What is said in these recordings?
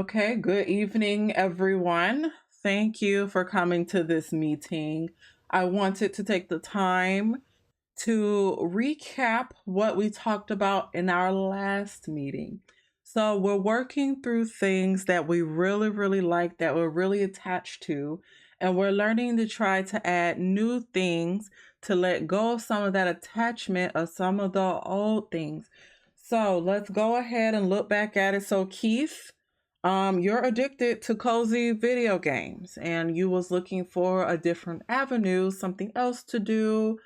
Okay, good evening, everyone. Thank you for coming to this meeting. I wanted to take the time to recap what we talked about in our last meeting. So, we're working through things that we really like, that we're really attached to, and we're learning to try to add new things to let go of some of that attachment of some of the old things. So, let's go ahead and look back at it. So, Keith, you're addicted to cozy video games and you was looking for a different avenue, something else to do,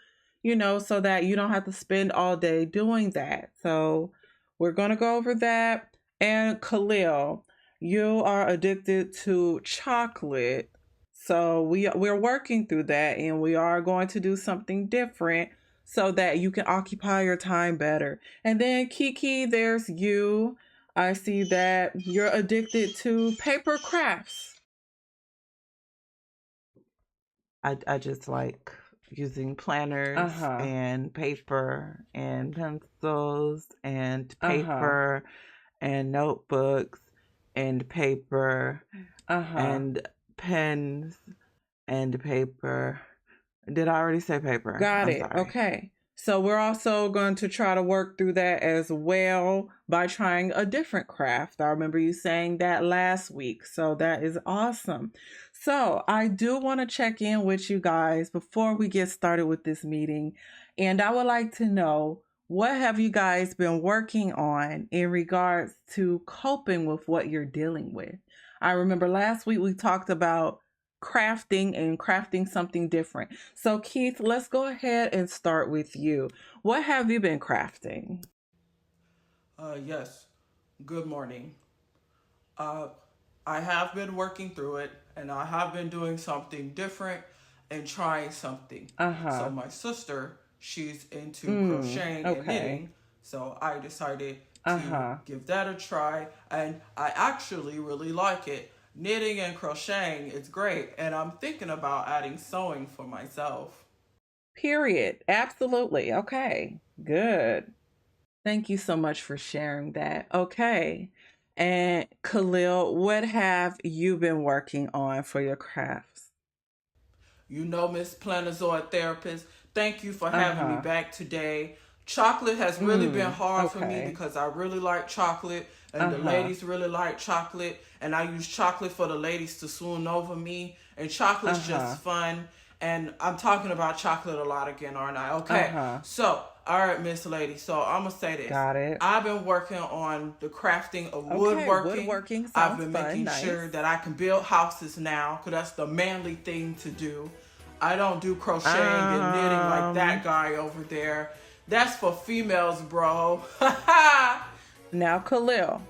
so that you don't have to spend all day doing that. So we're going to go over that. And Khalil, you are addicted to chocolate. So we're working through that and we are going to do something different so that you can occupy your time better. And then Kiki, there's you. I see that you're addicted to paper crafts. I just like using planners and paper and pencils and paper and notebooks and paper and pens and paper. Did I already say paper? Got it. Sorry. Okay. So we're also going to try to work through that as well by trying a different craft. I remember you saying that last week. So that is awesome. So I do want to check in with you guys before we get started with this meeting. And I would like to know, what have you guys been working on in regards to coping with what you're dealing with? I remember last week we talked about crafting something different. So Keith, let's go ahead and start with you. What have you been crafting? Yes. Good morning. I have been working through it and I have been doing something different and trying something. So my sister, she's into crocheting and knitting. So I decided to give that a try and I actually really like it. Knitting and crocheting is great, and I'm thinking about adding sewing for myself. Period. Absolutely. Okay. Good. Thank you so much for sharing that. Okay. And Khalil, what have you been working on for your crafts? Miss Plannerzoid therapist, thank you for having me back today. Chocolate has really been hard for me because I really like chocolate and the ladies really like chocolate and I use chocolate for the ladies to swoon over me and chocolate's just fun and I'm talking about chocolate a lot again, aren't I? Okay. So, all right, Miss Lady. So I'm gonna say this. Got it. I've been working on the crafting of woodworking. Woodworking I've been fun. making sure that I can build houses now because that's the manly thing to do. I don't do crocheting and knitting like that guy over there. That's for females, bro. Now, Khalil,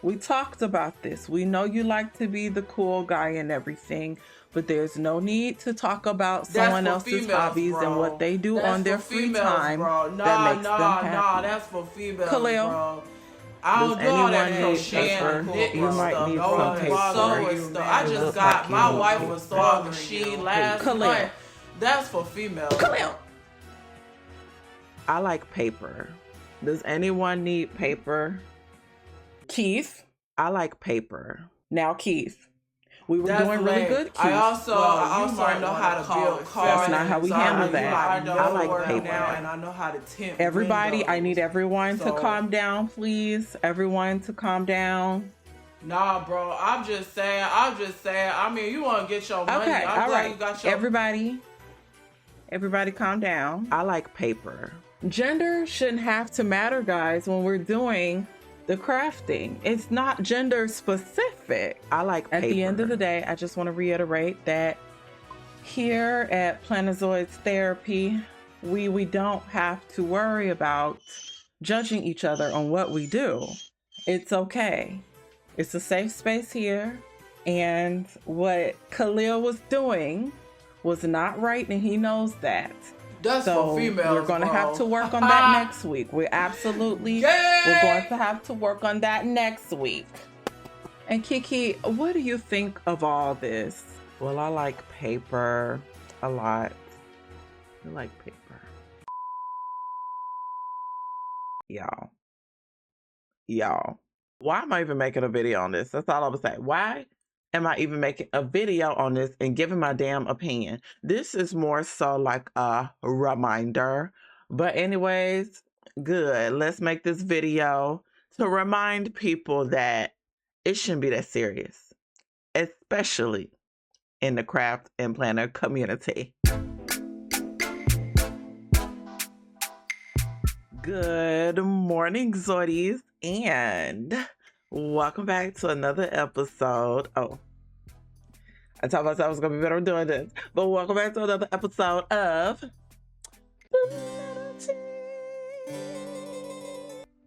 we talked about this. We know you like to be the cool guy and everything, but there's no need to talk about someone else's females, hobbies and what they do on their free time that makes them happy. Nah, that's for females, Khalil, bro. I don't do all that crocheting and knitting you might stuff. need No some paper. stuff. I just got my wife a sewing machine last month. That's for females. Khalil, I like paper. Does anyone need paper? Keith, I like paper. Now, Keith, we were doing really good, Keith. I also know how to build cars. That's not how we handle that. I like paper. And I know how to tint Everybody, windows. I need everyone to calm down, please. Everyone to calm down. Nah, bro. I'm just saying. I mean, you want to get your money. Okay, I'm glad you got your... Everybody calm down. I like paper. Gender shouldn't have to matter, guys, when we're doing the crafting. It's not gender specific. I like paper. At the end of the day, I just want to reiterate that here at Plannerzoid's Therapy, we don't have to worry about judging each other on what we do. It's okay. It's a safe space here. And what Khalil was doing was not right, and he knows that. That's for females, we're going to have to work on that next week. We're going to have to work on that next week. And Kiki, what do you think of all this? Well, I like paper a lot. I like paper. Y'all. why am I even making a video on this? That's all I would say. Why am I even making a video on this and giving my damn opinion? This is more so like a reminder. But anyways, good. Let's make this video to remind people that it shouldn't be that serious, especially in the craft and planner community. Good morning, Zoidies, and welcome back to another episode. Oh, I told myself I was going to be better at doing this, but welcome back to another episode of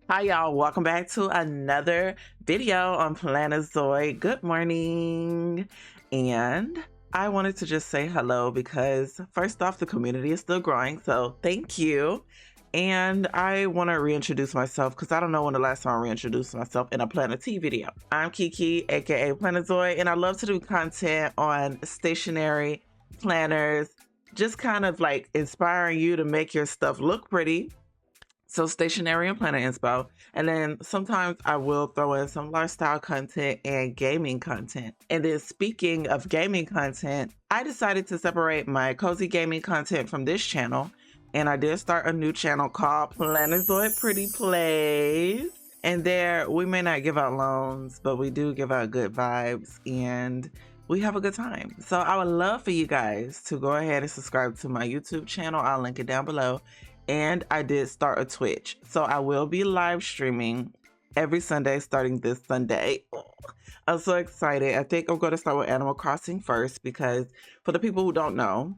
Hi, y'all. Welcome back to another video on Plannerzoid. Good morning. And I wanted to just say hello because first off, the community is still growing, so thank you. And I want to reintroduce myself because I don't know when the last time I reintroduced myself in a Planner T video. I'm Keke, aka Plannerzoid, and I love to do content on stationery, planners, just kind of like inspiring you to make your stuff look pretty. So stationery and planner inspo. And then sometimes I will throw in some lifestyle content and gaming content. And then speaking of gaming content, I decided to separate my cozy gaming content from this channel. And I did start a new channel called Plannerzoid Pretty Plays. And there, we may not give out loans, but we do give out good vibes and we have a good time. So I would love for you guys to go ahead and subscribe to my YouTube channel. I'll link it down below. And I did start a Twitch. So I will be live streaming every Sunday starting this Sunday. I'm so excited. I think I'm going to start with Animal Crossing first because for the people who don't know,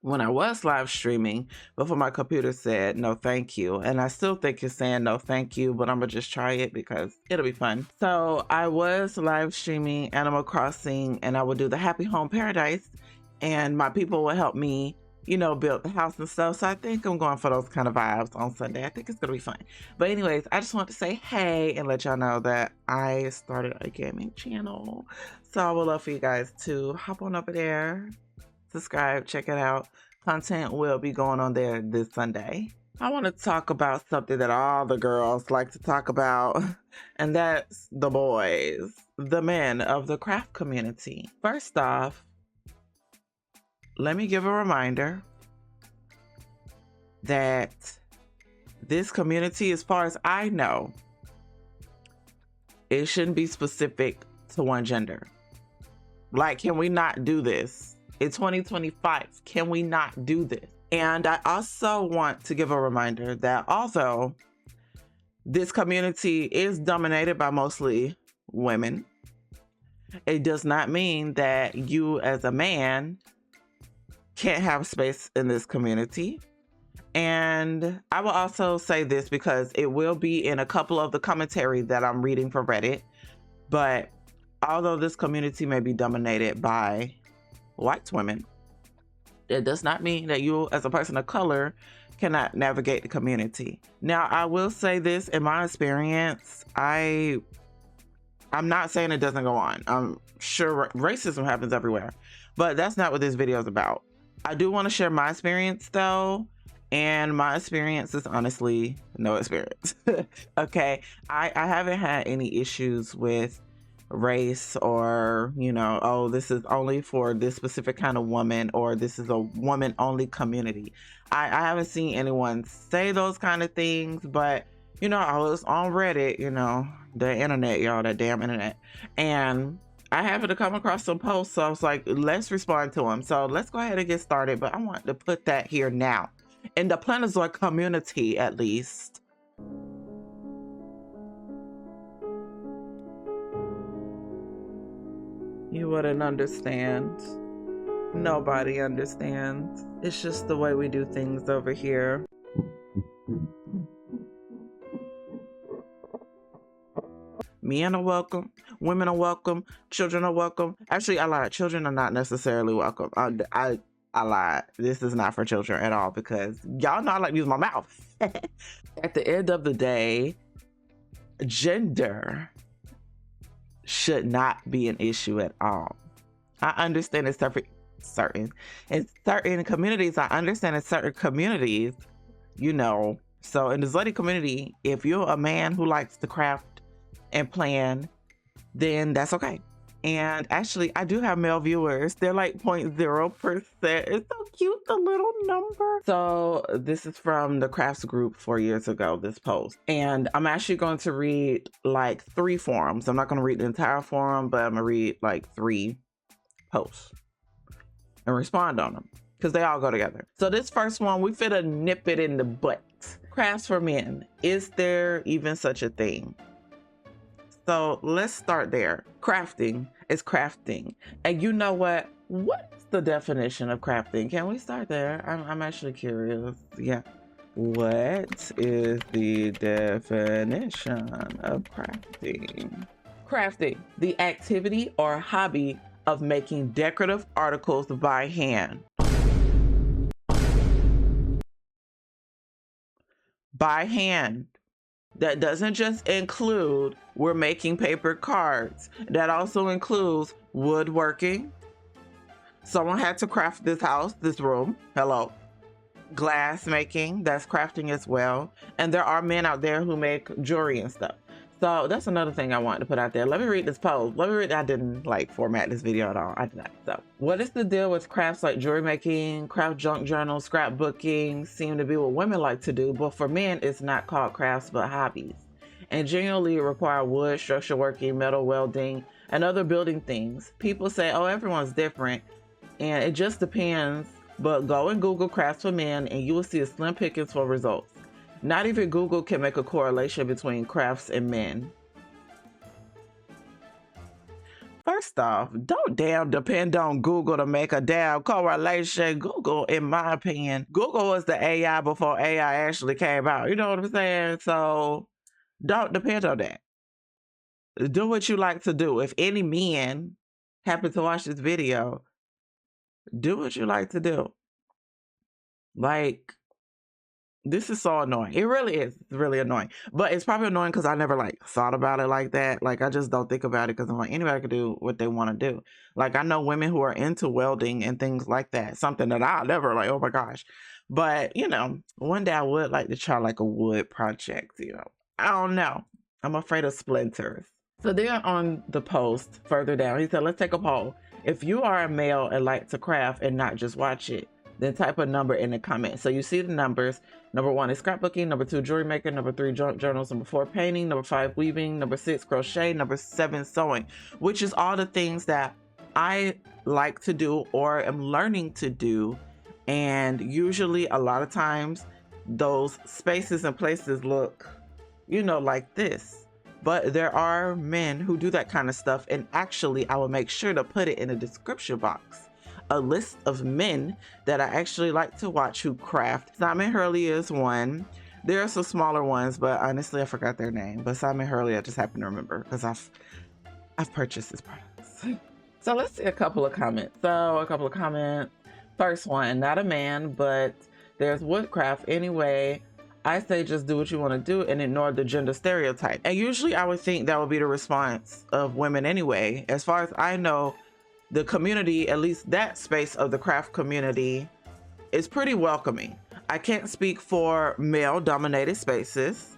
when I was live streaming, before my computer said no thank you, and I still think it's saying no thank you, but I'm gonna just try it because it'll be fun. So I was live streaming Animal Crossing and I would do the Happy Home Paradise and my people would help me, you know, build the house and stuff. So I think I'm going for those kind of vibes on Sunday. I think it's gonna be fun. But anyways, I just want to say hey and let y'all know that I started a gaming channel. So I would love for you guys to hop on over there, subscribe, check it out. Content will be going on there this Sunday. I want to talk about something that all the girls like to talk about, and that's the boys, the men of the craft community. First off, let me give a reminder that this community, as far as I know, it shouldn't be specific to one gender. Like, can we not do this? It's 2025. Can we not do this? And I also want to give a reminder that although this community is dominated by mostly women, it does not mean that you as a man can't have space in this community. And I will also say this because it will be in a couple of the commentary that I'm reading from Reddit. But although this community may be dominated by white women, it does not mean that you as a person of color cannot navigate the community. Now, I will say this, in my experience, I'm not saying it doesn't go on. I'm sure racism happens everywhere, but that's not what this video is about. I do want to share my experience though, and my experience is honestly no experience. Okay, I haven't had any issues with race or, you know, oh, this is only for this specific kind of woman or this is a woman only community. I haven't seen anyone say those kind of things, but you know, I was on Reddit, you know, the internet, y'all, that damn internet, and I happened to come across some posts, so I was like, let's respond to them. So let's go ahead and get started, but I want to put that here now in the Plannerzoid community, at least. You wouldn't understand. Nobody understands. It's just the way we do things over here. Men are welcome. Women are welcome. Children are welcome. Actually, I lied. Children are not necessarily welcome. I lied. This is not for children at all because y'all know I like to use my mouth. At the end of the day, gender should not be an issue at all. I understand it's certain communities. I understand in certain communities, you know. So in the Zoidi community, if you're a man who likes to craft and plan, then that's okay. And actually, I do have male viewers. They're like 0.0%. It's so cute, the little number. So this is from the crafts group 4 years ago, this post. And I'm actually going to read like 3 forums. I'm not going to read the entire forum, but I'm going to read like 3 posts and respond on them because they all go together. So this first one, we finna nip it in the butt. Crafts for men. Is there even such a thing? So let's start there. Crafting is crafting. And you know what? What's the definition of crafting? Can we start there? I'm actually curious. Yeah. What is the definition of crafting? Crafting, the activity or hobby of making decorative articles by hand. By hand. That doesn't just include we're making paper cards. That also includes woodworking. Someone had to craft this house, this room. Hello. Glass making, that's crafting as well. And there are men out there who make jewelry and stuff. So that's another thing I wanted to put out there. Let me read this post. I didn't like format this video at all. I did not. So what is the deal with crafts like jewelry making, craft junk journals, scrapbooking seem to be what women like to do, but for men, it's not called crafts, but hobbies. And generally require wood, structure working, metal welding, and other building things. People say, oh, everyone's different. And it just depends, but go and Google crafts for men and you will see a slim pickings for results. Not even Google can make a correlation between crafts and men. First off, don't damn depend on Google to make a damn correlation. Google, in my opinion, Google was the AI before AI actually came out. You know what I'm saying? So don't depend on that. Do what you like to do. If any men happen to watch this video, do what you like to do. Like, this is so annoying. It really is. It's really annoying. But it's probably annoying because I never like thought about it like that. Like, I just don't think about it because I'm like, anybody can do what they want to do. Like, I know women who are into welding and things like that. Something that I'll never like, oh my gosh. But, you know, one day I would like to try like a wood project, you know. I don't know. I'm afraid of splinters. So there on the post further down, he said, let's take a poll. If you are a male and like to craft and not just watch it, then type a number in the comments. So you see the numbers. Number 1 is scrapbooking. Number 2, jewelry making. Number 3, junk journals. Number 4, painting. Number 5, weaving. Number 6, crochet. Number 7, sewing, which is all the things that I like to do or am learning to do. And usually a lot of times those spaces and places look, you know, like this. But there are men who do that kind of stuff. And actually, I will make sure to put it in the description box. A list of men that I actually like to watch who craft. Simon Hurley is one. There are some smaller ones, but honestly, I forgot their name. But Simon Hurley, I just happen to remember because I've purchased his products. So let's see a couple of comments. First one, not a man, but there's woodcraft anyway. I say just do what you want to do and ignore the gender stereotype. And usually I would think that would be the response of women anyway. As far as I know, the community, at least that space of the craft community, is pretty welcoming. I can't speak for male-dominated spaces.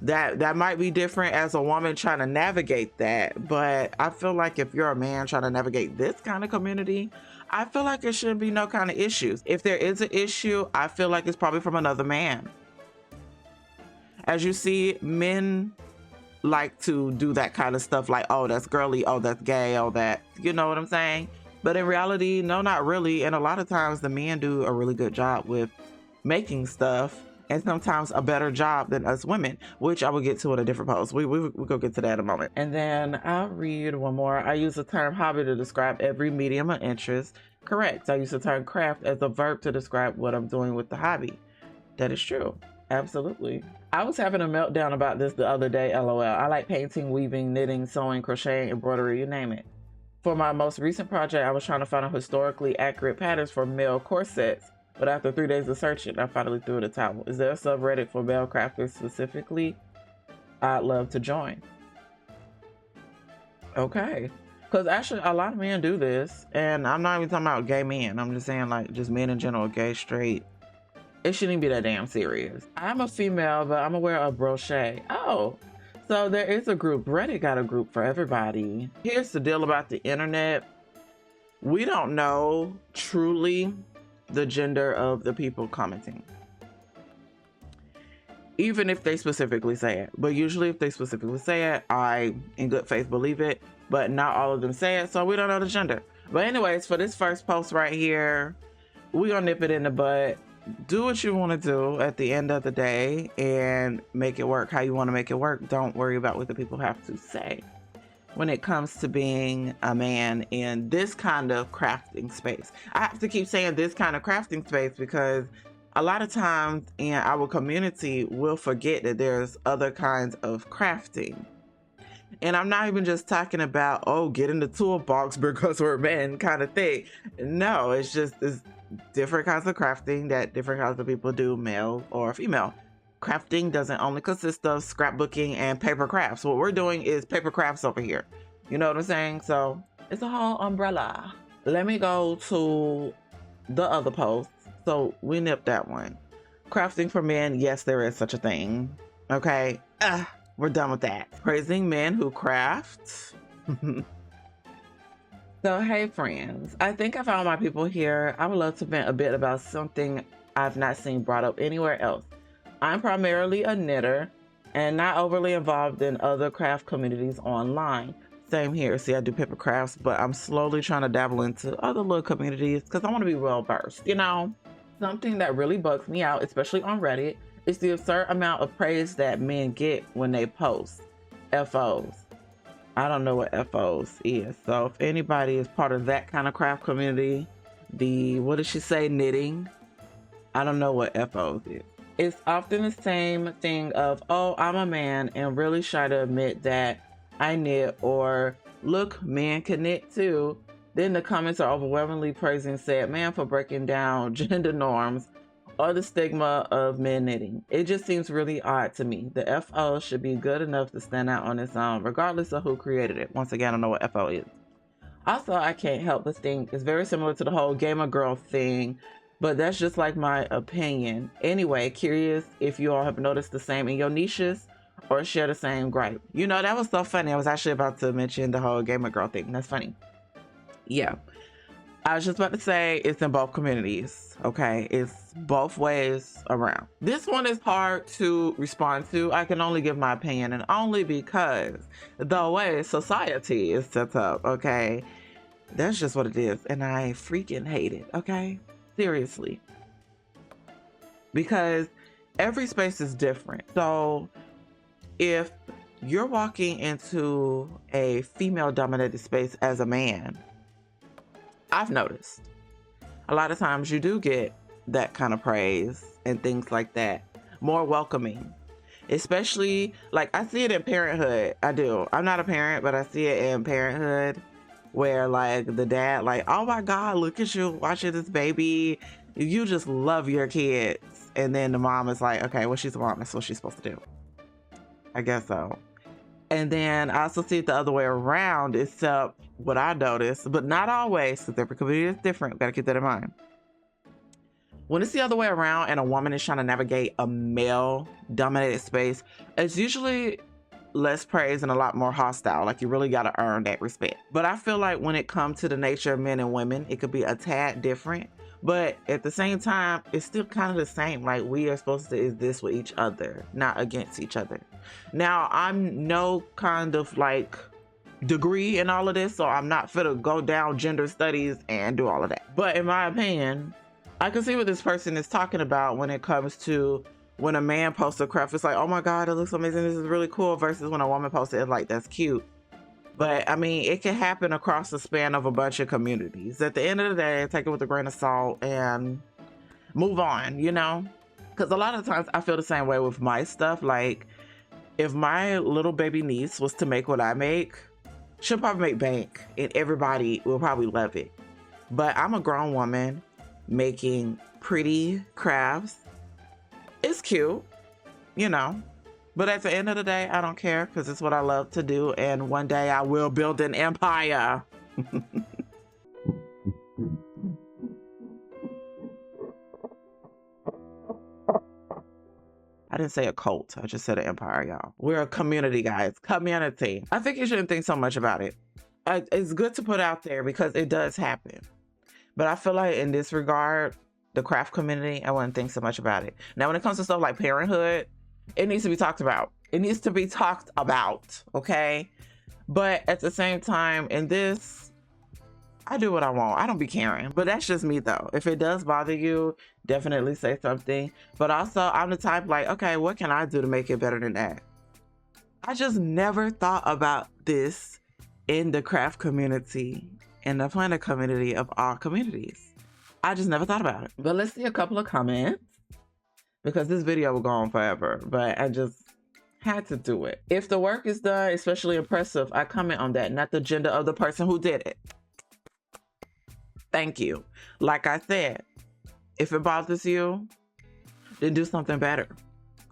That might be different as a woman trying to navigate that, but I feel like if you're a man trying to navigate this kind of community, I feel like there shouldn't be no kind of issues. If there is an issue, I feel like it's probably from another man. As you see, men like to do that kind of stuff like, oh, that's girly, oh, that's gay, oh, that, you know what I'm saying? But in reality, no, not really. And a lot of times the men do a really good job with making stuff, and sometimes a better job than us women, which I will get to in a different post. We'll go get to that in a moment. And then I'll read one more. I use the term hobby to describe every medium of interest. Correct. I use the term craft as a verb to describe what I'm doing with the hobby. That is true. Absolutely. I was having a meltdown about this the other day, LOL. I like painting, weaving, knitting, sewing, crocheting, embroidery, you name it. For my most recent project, I was trying to find historically accurate patterns for male corsets, but after 3 days of searching, I finally threw the towel. Is there a subreddit for male crafters specifically? I'd love to join. Okay. Because actually, a lot of men do this, and I'm not even talking about gay men. I'm just saying, like, just men in general, gay, straight. It shouldn't be that damn serious. I'm a female, but I'm aware of brochet. Oh, So there is a group. Reddit got a group for everybody. Here's the deal about the internet. We don't know truly the gender of the people commenting, even if they specifically say it. But usually if they specifically say it, I, in good faith, believe it. But not all of them say it, so we don't know the gender. But anyways, for this first post right here, we're gonna nip it in the bud. Do what you want to do at the end of the day and make it work how you want to make it work. Don't worry about what the people have to say when it comes to being a man in this kind of crafting space. I have to keep saying this kind of crafting space because a lot of times in our community, we'll forget that there's other kinds of crafting. And I'm not even just talking about, oh, get in the toolbox because we're men kind of thing. No, it's just this different kinds of crafting that different kinds of people do, male or female. Crafting doesn't only consist of scrapbooking and paper crafts. What we're doing is paper crafts over here. You know what I'm saying? So it's a whole umbrella. Let me go to the other post. So we nipped that one. Crafting for men, yes, there is such a thing. Okay, we're done with that. Praising men who craft. So hey friends, I think I found my people here. I would love to vent a bit about something I've not seen brought up anywhere else. I'm primarily a knitter and not overly involved in other craft communities online. Same here. See, I do paper crafts, but I'm slowly trying to dabble into other little communities because I want to be well versed, you know? Something that really bugs me out, especially on Reddit, is the absurd amount of praise that men get when they post FOs. I don't know what FOs is. So if anybody is part of that kind of craft community, what did she say, knitting? I don't know what FOs is. It's often the same thing of, oh, I'm a man and really shy to admit that I knit, or look, men can knit too. Then the comments are overwhelmingly praising said man for breaking down gender norms or the stigma of men knitting. It just seems really odd to me. The FO should be good enough to stand out on its own, regardless of who created it. Once again, I don't know what FO is. Also, I can't help but think it's very similar to the whole gamer girl thing, but that's just like my opinion. Anyway, curious if you all have noticed the same in your niches or share the same gripe. You know, that was so funny. I was actually about to mention the whole gamer girl thing. That's funny. Yeah. I was just about to say it's in both communities, okay? It's both ways around. This one is hard to respond to. I can only give my opinion, and only because the way society is set up, okay? That's just what it is, and I freaking hate it, okay? Seriously. Because every space is different. So if you're walking into a female-dominated space as a man, I've noticed a lot of times you do get that kind of praise and things like that, more welcoming, especially like I see it in parenthood. I do. I'm not a parent, but I see it in parenthood where like the dad, like, oh my God, look at you watching this baby. You just love your kids. And then the mom is like, okay, well, she's a mom. That's what she's supposed to do. I guess so. And then I also see it the other way around, except what I noticed, but not always, because every community is different. Gotta keep that in mind. When it's the other way around and a woman is trying to navigate a male-dominated space, it's usually less praise and a lot more hostile. Like you really gotta earn that respect. But I feel like when it comes to the nature of men and women, it could be a tad different. But at the same time, it's still kind of the same. Like we are supposed to exist with each other, not against each other. Now, I'm no kind of like degree in all of this, so I'm not fit to go down gender studies and do all of that. But in my opinion, I can see what this person is talking about when it comes to when a man posts a craft. It's like, oh my God, it looks amazing. This is really cool. Versus when a woman posts it, it's like, that's cute. But I mean, it can happen across the span of a bunch of communities. At the end of the day, take it with a grain of salt and move on, you know? Because a lot of times I feel the same way with my stuff. Like, if my little baby niece was to make what I make, she'll probably make bank and everybody will probably love it. But I'm a grown woman making pretty crafts. It's cute, you know? But at the end of the day, I don't care because it's what I love to do. And one day I will build an empire. I didn't say a cult. I just said an empire, y'all. We're a community, guys. Community. I think you shouldn't think so much about it. It's good to put out there because it does happen. But I feel like in this regard, the craft community, I wouldn't think so much about it. Now, when it comes to stuff like parenthood, it needs to be talked about. It needs to be talked about, okay? But at the same time, in this, I do what I want. I don't be caring. But that's just me, though. If it does bother you, definitely say something. But also, I'm the type like, okay, what can I do to make it better than that? I just never thought about this in the craft community, in the planner community of all communities. I just never thought about it. But let's see a couple of comments, because this video will go on forever. But I just had to do it. If the work is done, especially impressive, I comment on that, not the gender of the person who did it. Thank you. Like I said, if it bothers you, then do something better.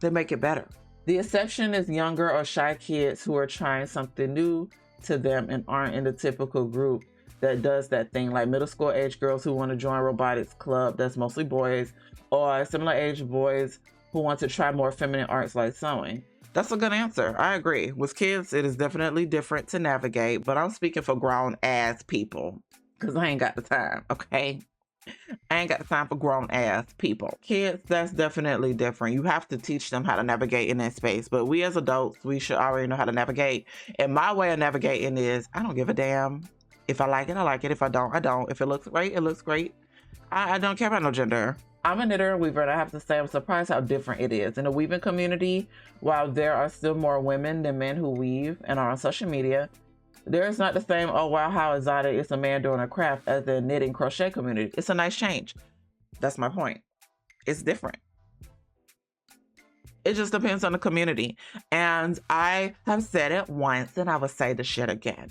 Then make it better. The exception is younger or shy kids who are trying something new to them and aren't in the typical group that does that thing, like middle school age girls who want to join robotics club that's mostly boys, or similar age boys who want to try more feminine arts like sewing. That's a good answer. I agree. With kids, it is definitely different to navigate, but I'm speaking for grown ass people because I ain't got the time, okay? I ain't got the time for grown ass people. Kids, that's definitely different. You have to teach them how to navigate in that space. But we as adults, we should already know how to navigate. And my way of navigating is, I don't give a damn. If I like it, I like it. If I don't, I don't. If it looks great, it looks great. I don't care about no gender. I'm a knitter and weaver, and I have to say I'm surprised how different it is. In the weaving community, while there are still more women than men who weave and are on social media, there is not the same, oh wow, how exotic is a man doing a craft as the knitting crochet community. It's a nice change. That's my point. It's different. It just depends on the community. And I have said it once and I will say the shit again.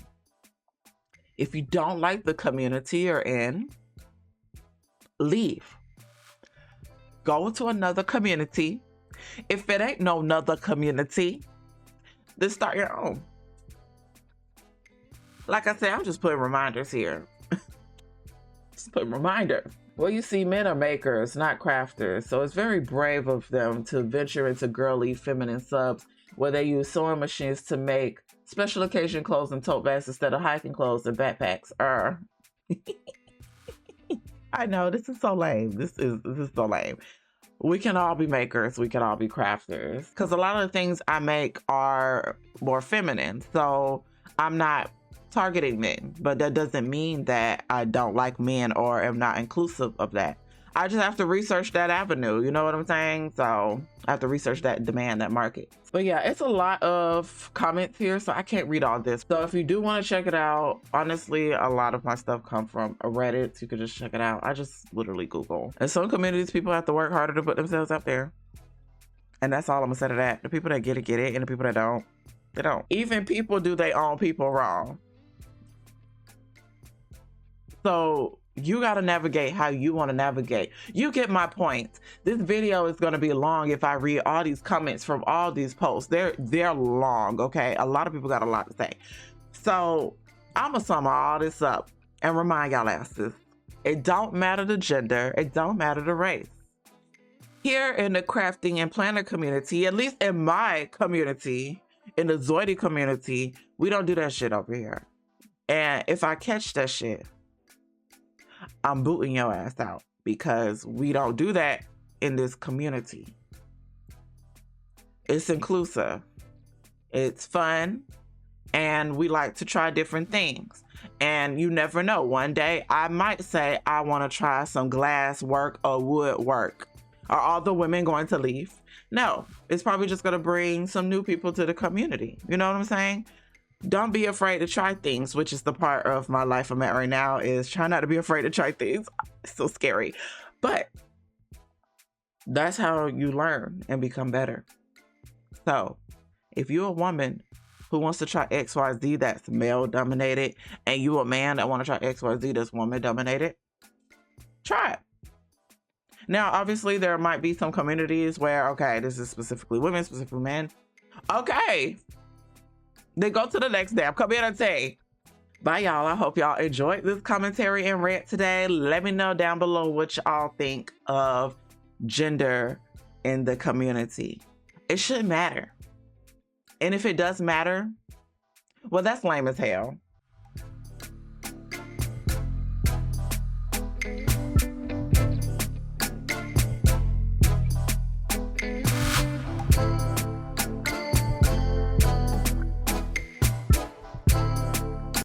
If you don't like the community you're in, leave. Go to another community. If it ain't no another community, then start your own. Like I said, I'm just putting reminders here. Just putting reminders. Well, you see, men are makers, not crafters. So it's very brave of them to venture into girly, feminine subs where they use sewing machines to make special occasion clothes and tote bags instead of hiking clothes and backpacks. I know, this is so lame. This is so lame. We can all be makers. We can all be crafters. Because a lot of the things I make are more feminine. So I'm not targeting men, but that doesn't mean that I don't like men or am not inclusive of that. I just have to research that avenue, you know what I'm saying? So I have to research that demand, that market. But yeah, it's a lot of comments here, so I can't read all this. So if you do want to check it out, honestly, a lot of my stuff come from a Reddit, so you can just check it out. I just literally Google. In some communities, people have to work harder to put themselves out there. And that's all I'm gonna say to that. The people that get it, and the people that don't, they don't. Even people do their own people wrong. So you got to navigate how you want to navigate. You get my point. This video is going to be long if I read all these comments from all these posts. They're long, okay? A lot of people got a lot to say. So I'm going to sum all this up and remind y'all asses. It don't matter the gender. It don't matter the race. Here in the crafting and planner community, at least in my community, in the Zoidy community, we don't do that shit over here. And if I catch that shit, I'm booting your ass out, because we don't do that in this community. It's inclusive, it's fun, and we like to try different things. And you never know, one day I might say I want to try some glass work or wood work. Are all the women going to leave? No, it's probably just going to bring some new people to the community. You know what I'm saying? Don't be afraid to try things, which is the part of my life I'm at right now, is try not to be afraid to try things. It's so scary. But that's how you learn and become better. So if you're a woman who wants to try XYZ that's male dominated, and you a man that want to try XYZ that's woman dominated, try it. Now, obviously there might be some communities where, okay, this is specifically women, specifically men. Okay. Then go to the next damn community. Bye, y'all. I hope y'all enjoyed this commentary and rant today. Let me know down below what y'all think of gender in the community. It shouldn't matter. And if it does matter, well, that's lame as hell.